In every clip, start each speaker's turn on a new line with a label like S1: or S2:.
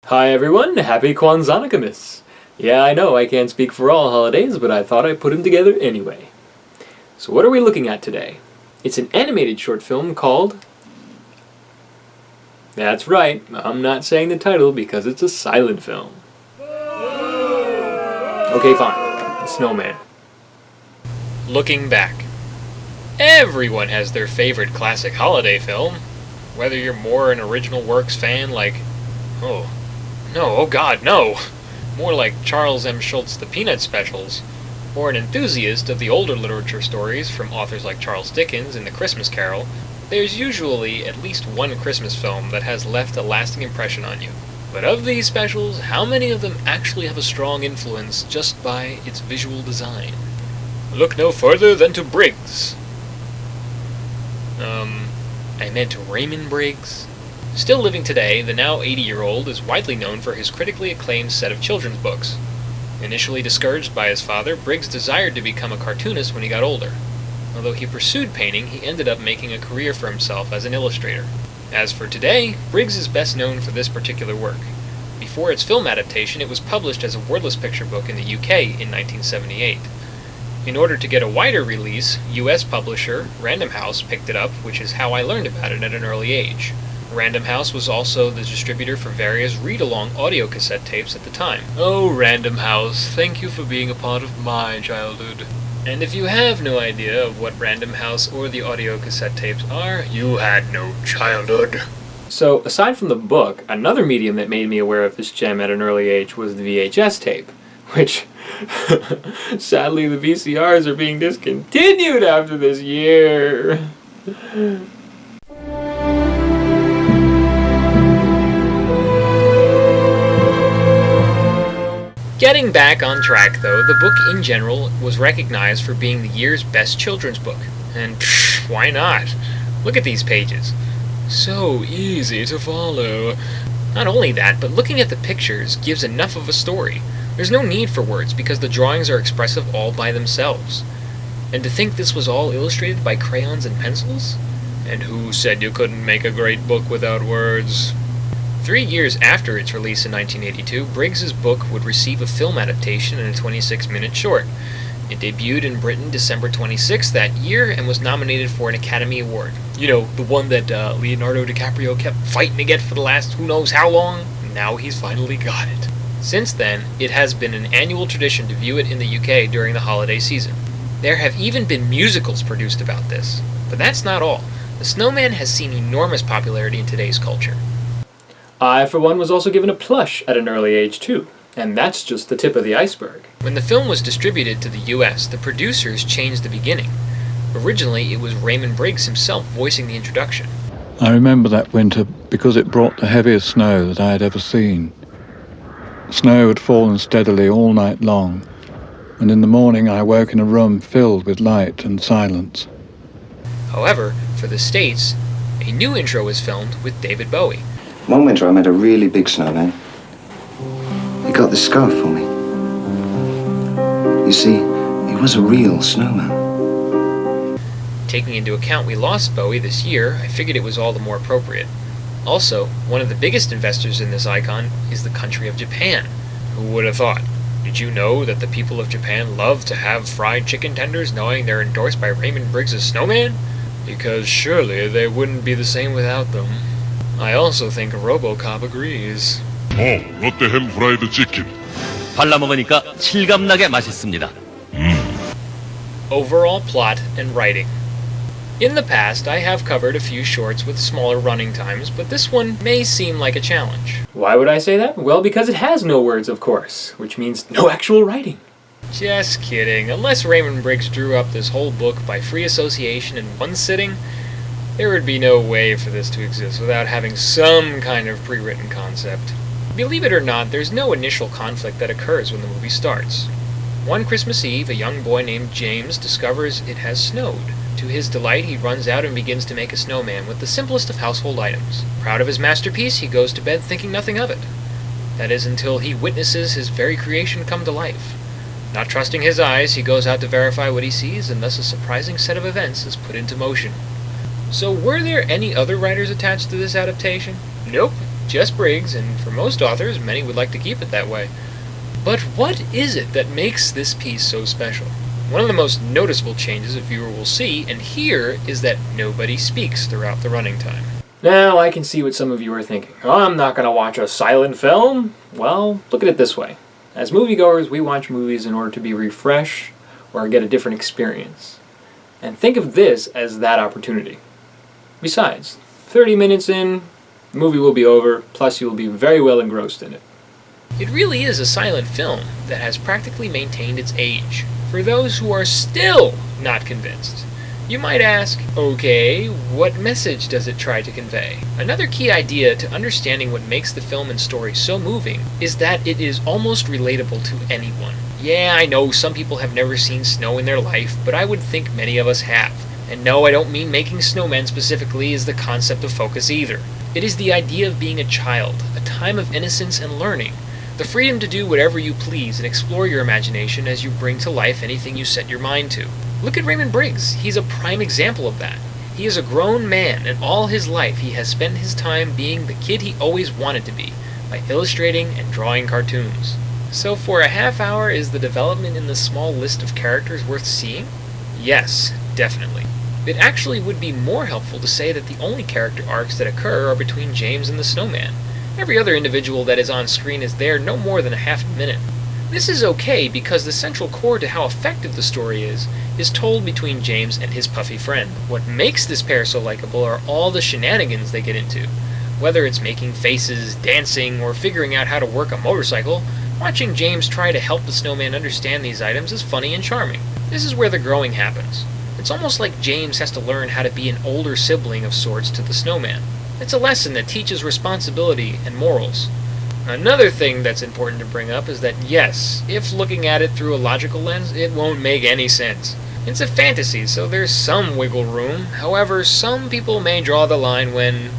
S1: Hi everyone, happy Kwanzaa-nicamus! Yeah, I know I can't speak for all holidays, but I thought I'd put them together anyway. So what are we looking at today? It's an animated short film called... That's right, I'm not saying the title because it's a silent film. Okay, fine. Snowman.
S2: Looking back. Everyone has their favorite classic holiday film. Whether you're more an original works fan like... Oh god, no! More like Charles M. Schultz' The Peanut Specials, or an enthusiast of the older literature stories from authors like Charles Dickens in The Christmas Carol, there's usually at least one Christmas film that has left a lasting impression on you. But of these specials, how many of them actually have a strong influence just by its visual design? Look no further than to Briggs. I meant Raymond Briggs. Still living today, the now 80-year-old is widely known for his critically acclaimed set of children's books. Initially discouraged by his father, Briggs desired to become a cartoonist when he got older. Although he pursued painting, he ended up making a career for himself as an illustrator. As for today, Briggs is best known for this particular work. Before its film adaptation, it was published as a wordless picture book in the UK in 1978. In order to get a wider release, US publisher Random House picked it up, which is how I learned about it at an early age. Random House was also the distributor for various read-along audio cassette tapes at the time. Oh, Random House, thank you for being a part of my childhood. And if you have no idea of what Random House or the audio cassette tapes are, you had no childhood.
S1: So, aside from the book, another medium that made me aware of this gem at an early age was the VHS tape, which, sadly, the VCRs are being discontinued after this year.
S2: Getting back on track, though, the book in general was recognized for being the year's best children's book. And why not? Look at these pages. So easy to follow. Not only that, but looking at the pictures gives enough of a story. There's no need for words because the drawings are expressive all by themselves. And to think this was all illustrated by crayons and pencils? And who said you couldn't make a great book without words? 3 years after its release in 1982, Briggs's book would receive a film adaptation in a 26-minute short. It debuted in Britain December 26 that year and was nominated for an Academy Award. You know, the one that Leonardo DiCaprio kept fighting to get for the last who knows how long? Now he's finally got it. Since then, it has been an annual tradition to view it in the UK during the holiday season. There have even been musicals produced about this. But that's not all. The Snowman has seen enormous popularity in today's culture.
S1: I, for one, was also given a plush at an early age, too. And that's just the tip of the iceberg.
S2: When the film was distributed to the US, the producers changed the beginning. Originally, it was Raymond Briggs himself voicing the introduction.
S3: I remember that winter because it brought the heaviest snow that I had ever seen. Snow had fallen steadily all night long, and in the morning I woke in a room filled with light and silence.
S2: However, for the States, a new intro was filmed with David Bowie.
S4: One winter I made a really big snowman. He got this scarf for me. You see, he was a real snowman.
S2: Taking into account we lost Bowie this year, I figured it was all the more appropriate. Also, one of the biggest investors in this icon is the country of Japan. Who would have thought? Did you know that the people of Japan love to have fried chicken tenders knowing they're endorsed by Raymond Briggs' Snowman? Because surely they wouldn't be the same without them. I also think RoboCop agrees.
S5: 롯데햄 프라이드 치킨.
S6: 발라먹으니까 실감나게 맛있습니다.
S2: Overall plot and writing. In the past, I have covered a few shorts with smaller running times, but this one may seem like a challenge.
S1: Why would I say that? Well, because it has no words, of course, which means no actual writing.
S2: Just kidding. Unless Raymond Briggs drew up this whole book by free association in one sitting, there would be no way for this to exist without having some kind of pre-written concept. Believe it or not, there's no initial conflict that occurs when the movie starts. One Christmas Eve, a young boy named James discovers it has snowed. To his delight, he runs out and begins to make a snowman with the simplest of household items. Proud of his masterpiece, he goes to bed thinking nothing of it. That is until he witnesses his very creation come to life. Not trusting his eyes, he goes out to verify what he sees, and thus a surprising set of events is put into motion. So were there any other writers attached to this adaptation? Nope. just Briggs, and for most authors, many would like to keep it that way. But what is it that makes this piece so special? One of the most noticeable changes a viewer will see and hear is that nobody speaks throughout the running time.
S1: Now, I can see what some of you are thinking. Oh, I'm not going to watch a silent film. Well, look at it this way. As moviegoers, we watch movies in order to be refreshed or get a different experience. And think of this as that opportunity. Besides, 30 minutes in, the movie will be over, plus you will be very well engrossed in it.
S2: It really is a silent film that has practically maintained its age. For those who are still not convinced, you might ask, okay, what message does it try to convey? Another key idea to understanding what makes the film and story so moving is that it is almost relatable to anyone. Yeah, I know some people have never seen snow in their life, but I would think many of us have. And no, I don't mean making snowmen specifically is the concept of focus either. It is the idea of being a child, a time of innocence and learning. The freedom to do whatever you please and explore your imagination as you bring to life anything you set your mind to. Look at Raymond Briggs. He's a prime example of that. He is a grown man, and all his life he has spent his time being the kid he always wanted to be, by illustrating and drawing cartoons. So for a half hour, is the development in the small list of characters worth seeing? Yes, definitely. It actually would be more helpful to say that the only character arcs that occur are between James and the Snowman. Every other individual that is on screen is there no more than a half minute. This is okay because the central core to how effective the story is told between James and his puffy friend. What makes this pair so likable are all the shenanigans they get into. Whether it's making faces, dancing, or figuring out how to work a motorcycle, watching James try to help the Snowman understand these items is funny and charming. This is where the growing happens. It's almost like James has to learn how to be an older sibling of sorts to the Snowman. It's a lesson that teaches responsibility and morals. Another thing that's important to bring up is that yes, if looking at it through a logical lens, it won't make any sense. It's a fantasy, so there's some wiggle room. However, some people may draw the line when,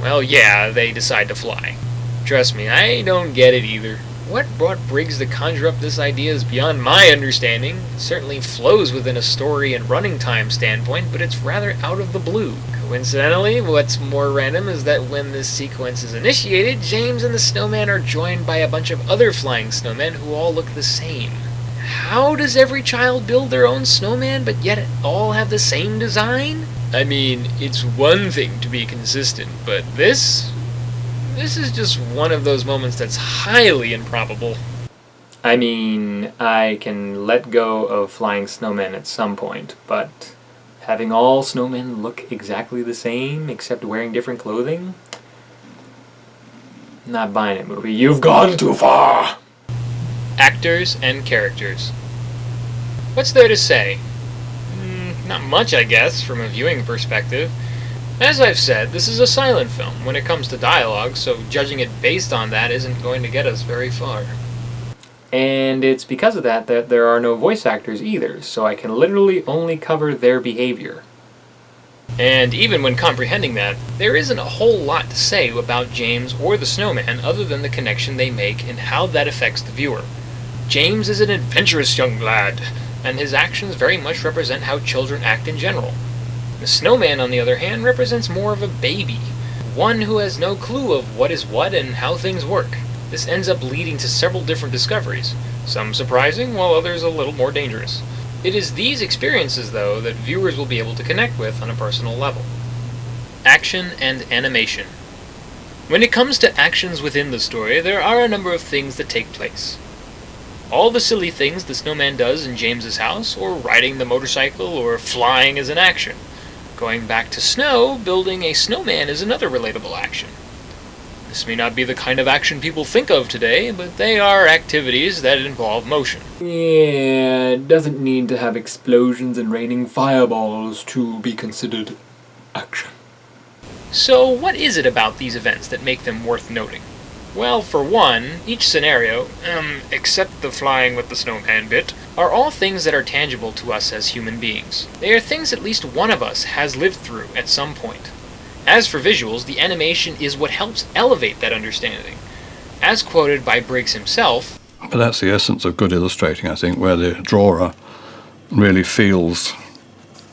S2: well, yeah, they decide to fly. Trust me, I don't get it either. What brought Briggs to conjure up this idea is beyond my understanding. It certainly flows within a story and running time standpoint, but it's rather out of the blue. Coincidentally, what's more random is that when this sequence is initiated, James and the Snowman are joined by a bunch of other flying snowmen who all look the same. How does every child build their own snowman, but yet all have the same design? I mean, it's one thing to be consistent, but this is just one of those moments that's highly improbable.
S1: I mean, I can let go of flying snowmen at some point, but having all snowmen look exactly the same, except wearing different clothing? Not buying it, movie. You've gone too far!
S2: Actors and characters. What's there to say? Not much, I guess, from a viewing perspective. As I've said, this is a silent film when it comes to dialogue, so judging it based on that isn't going to get us very far.
S1: And it's because of that there are no voice actors either, so I can literally only cover their behavior.
S2: And even when comprehending that, there isn't a whole lot to say about James or the Snowman other than the connection they make and how that affects the viewer. James is an adventurous young lad, and his actions very much represent how children act in general. The Snowman, on the other hand, represents more of a baby, one who has no clue of what is what and how things work. This ends up leading to several different discoveries, some surprising, while others a little more dangerous. It is these experiences, though, that viewers will be able to connect with on a personal level. Action and animation. When it comes to actions within the story, there are a number of things that take place. All the silly things the Snowman does in James's house, or riding the motorcycle, or flying is an action. Going back to snow, building a snowman is another relatable action. This may not be the kind of action people think of today, but they are activities that involve motion.
S1: Yeah, it doesn't need to have explosions and raining fireballs to be considered action.
S2: So what is it about these events that make them worth noting? Well, for one, each scenario, except the flying with the snowman bit, are all things that are tangible to us as human beings. They are things at least one of us has lived through at some point. As for visuals, the animation is what helps elevate that understanding. As quoted by Briggs himself,
S3: But that's the essence of good illustrating, I think, where the drawer really feels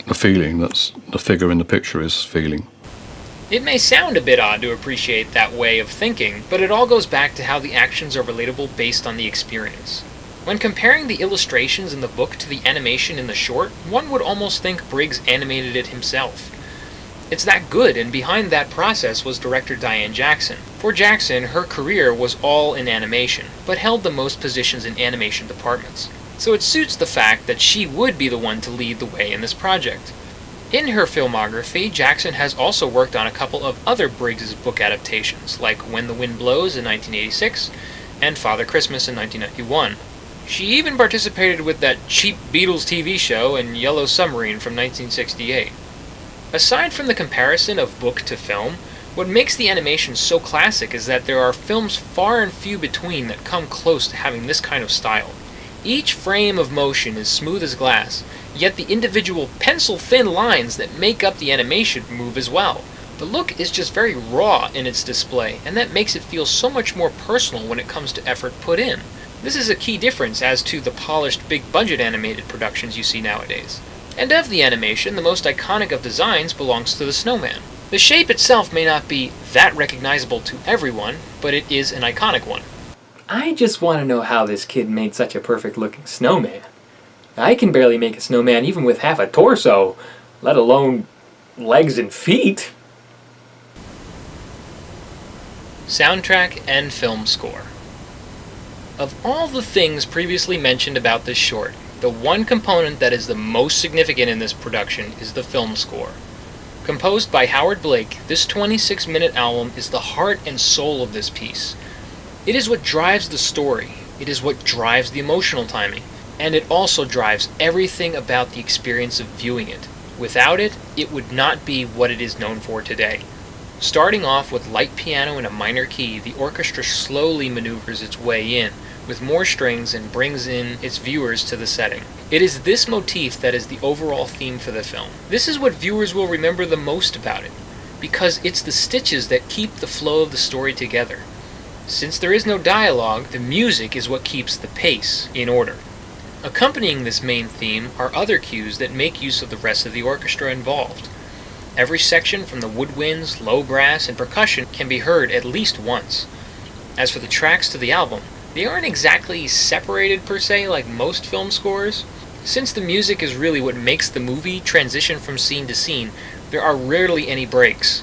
S3: the feeling that the figure in the picture is feeling.
S2: It may sound a bit odd to appreciate that way of thinking, but it all goes back to how the actions are relatable based on the experience. When comparing the illustrations in the book to the animation in the short, one would almost think Briggs animated it himself. It's that good, and behind that process was director Diane Jackson. For Jackson, her career was all in animation, but held the most positions in animation departments. So it suits the fact that she would be the one to lead the way in this project. In her filmography, Jackson has also worked on a couple of other Briggs' book adaptations, like When the Wind Blows in 1986 and Father Christmas in 1991. She even participated with that cheap Beatles TV show and Yellow Submarine from 1968. Aside from the comparison of book to film, what makes the animation so classic is that there are films far and few between that come close to having this kind of style. Each frame of motion is smooth as glass, yet the individual pencil-thin lines that make up the animation move as well. The look is just very raw in its display, and that makes it feel so much more personal when it comes to effort put in. This is a key difference as to the polished big-budget animated productions you see nowadays. And of the animation, the most iconic of designs belongs to the Snowman. The shape itself may not be that recognizable to everyone, but it is an iconic one.
S1: I just want to know how this kid made such a perfect-looking snowman. I can barely make a snowman even with half a torso, let alone legs and feet.
S2: Soundtrack and film score. Of all the things previously mentioned about this short, the one component that is the most significant in this production is the film score. Composed by Howard Blake, this 26-minute album is the heart and soul of this piece. It is what drives the story, it is what drives the emotional timing, and it also drives everything about the experience of viewing it. Without it, it would not be what it is known for today. Starting off with light piano in a minor key, the orchestra slowly maneuvers its way in, with more strings, and brings in its viewers to the setting. It is this motif that is the overall theme for the film. This is what viewers will remember the most about it, because it's the stitches that keep the flow of the story together. Since there is no dialogue, the music is what keeps the pace in order. Accompanying this main theme are other cues that make use of the rest of the orchestra involved. Every section from the woodwinds, low brass, and percussion can be heard at least once. As for the tracks to the album, they aren't exactly separated per se like most film scores. Since the music is really what makes the movie transition from scene to scene, there are rarely any breaks.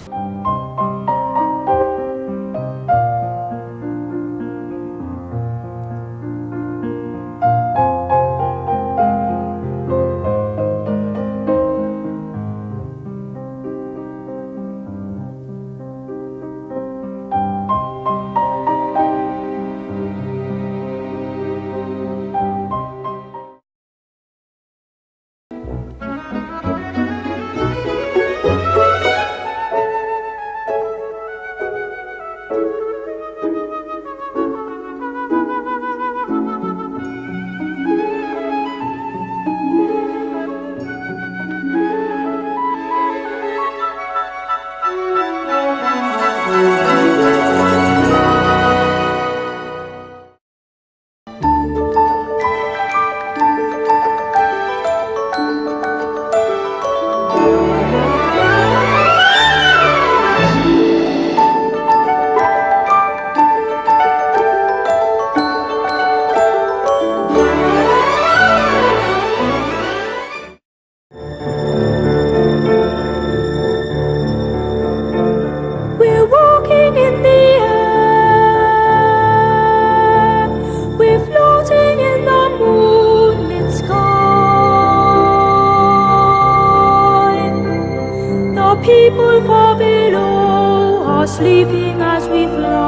S7: People far below are sleeping as we fly.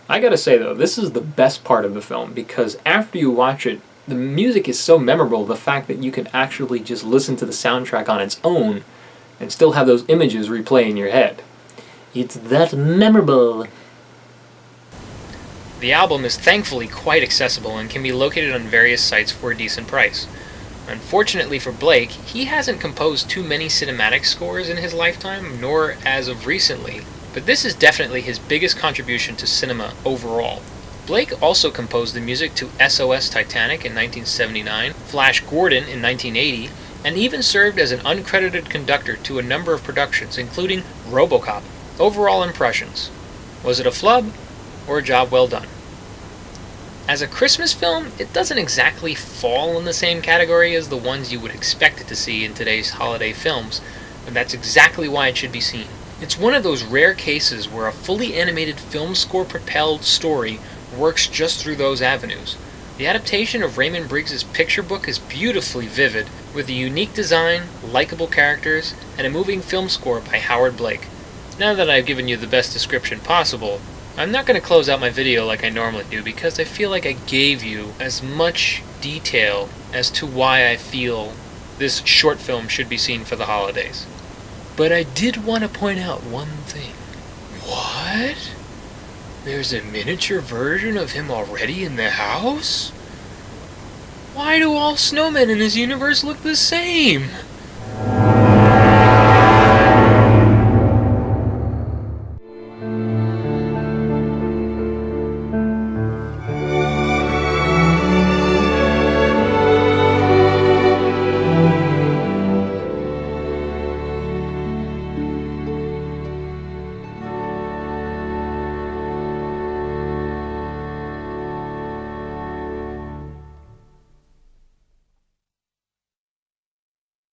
S1: I gotta say though, this is the best part of the film because after you watch it, the music is so memorable, the fact that you can actually just listen to the soundtrack on its own and still have those images replay in your head. It's that memorable.
S2: The album is thankfully quite accessible and can be located on various sites for a decent price. Unfortunately for Blake, he hasn't composed too many cinematic scores in his lifetime, nor as of recently, but this is definitely his biggest contribution to cinema overall. Blake also composed the music to SOS Titanic in 1979, Flash Gordon in 1980, and even served as an uncredited conductor to a number of productions, including RoboCop. Overall impressions. Was it a flub, or a job well done? As a Christmas film, it doesn't exactly fall in the same category as the ones you would expect it to see in today's holiday films, and that's exactly why it should be seen. It's one of those rare cases where a fully animated film score-propelled story works just through those avenues. The adaptation of Raymond Briggs' picture book is beautifully vivid, with a unique design, likable characters, and a moving film score by Howard Blake. Now that I've given you the best description possible, I'm not going to close out my video like I normally do because I feel like I gave you as much detail as to why I feel this short film should be seen for the holidays. But I did want to point out one thing. What? There's a miniature version of him already in the house? Why do all snowmen in his universe look the same?